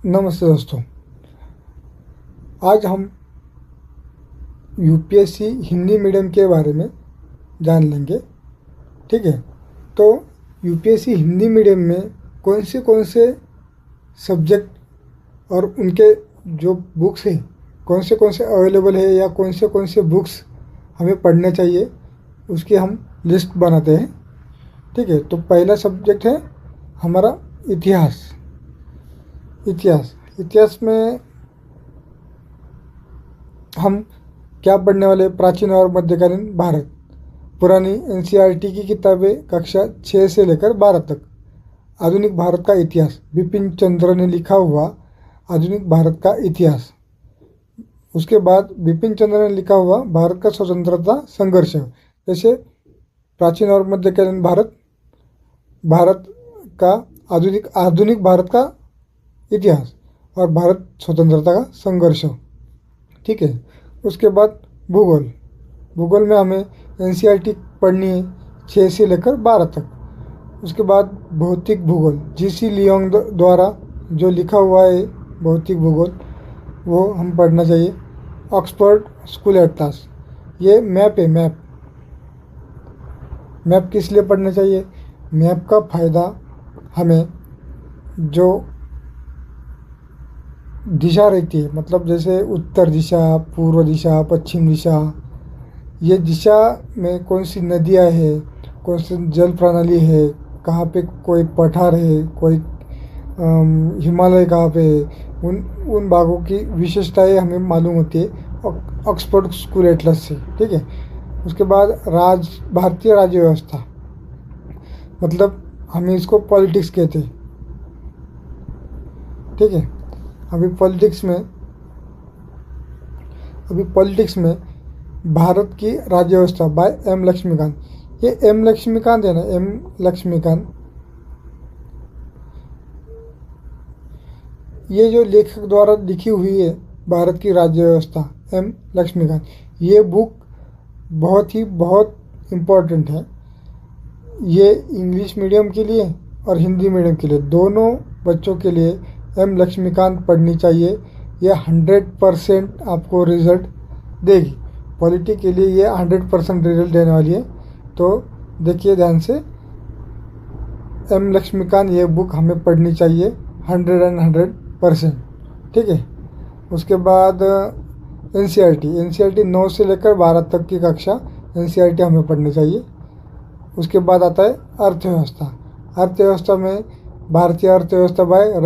नमस्ते दोस्तों। आज हम यूपीएससी हिंदी मीडियम के बारे में जान लेंगे। ठीक है, तो यूपीएससी हिंदी मीडियम में कौन से सब्जेक्ट और उनके जो बुक्स हैं कौन से अवेलेबल है या कौन से बुक्स हमें पढ़ने चाहिए, उसकी हम लिस्ट बनाते हैं। ठीक है, तो पहला सब्जेक्ट है हमारा इतिहास। इतिहास में हम क्या पढ़ने वाले? प्राचीन और मध्यकालीन भारत, पुरानी एनसीईआरटी की किताबें कक्षा 6 से लेकर 12 तक। आधुनिक भारत का इतिहास, बिपिन चंद्र ने लिखा हुआ आधुनिक भारत का इतिहास। उसके बाद बिपिन चंद्र ने लिखा हुआ भारत का स्वतंत्रता संघर्ष। जैसे प्राचीन और मध्यकालीन भारत, भारत का आधुनिक भारत का इतिहास और भारत स्वतंत्रता का संघर्ष। ठीक है, उसके बाद भूगोल में हमें एनसीईआरटी पढ़नी है 6 से लेकर 12 तक। उसके बाद भौतिक भूगोल, जीसी लियोंग द्वारा जो लिखा हुआ है भौतिक भूगोल, वो हम पढ़ना चाहिए। ऑक्सफोर्ड स्कूल एटलास, ये मैप है। मैप किस लिए पढ़ना चाहिए? मैप का फ़ायदा हमें जो दिशा रहती है, मतलब जैसे उत्तर दिशा, पूर्व दिशा, पश्चिम दिशा, ये दिशा में कौन सी नदियाँ है, कौन सी जल प्रणाली है, कहाँ पे कोई पठार है, कोई हिमालय कहाँ पे है, उन भागों की विशेषताएं हमें मालूम होती है ऑक्सफोर्ड स्कूल एटलस से। ठीक है, उसके बाद भारतीय राज्य व्यवस्था, मतलब हमें इसको पॉलिटिक्स कहते हैं। ठीक है, अभी पॉलिटिक्स में भारत की राज्य व्यवस्था बाय एम लक्ष्मीकांत। ये एम लक्ष्मीकांत है ना, एम लक्ष्मीकांत, ये जो लेखक द्वारा लिखी हुई है भारत की राज्य व्यवस्था, एम लक्ष्मीकांत, ये बुक बहुत इम्पोर्टेंट है। ये इंग्लिश मीडियम के लिए और हिंदी मीडियम के लिए, दोनों बच्चों के लिए एम लक्ष्मीकांत पढ़नी चाहिए। ये 100% आपको रिज़ल्ट देगी। पॉलिटी के लिए ये 100% रिज़ल्ट देने वाली है। तो देखिए ध्यान से, एम लक्ष्मीकांत ये बुक हमें पढ़नी चाहिए 100%। ठीक है, उसके बाद एनसीईआरटी 9 से लेकर 12 तक की कक्षा एनसीईआरटी हमें पढ़नी चाहिए। उसके बाद आता है अर्थव्यवस्था में भारतीय अर्थव्यवस्था बाय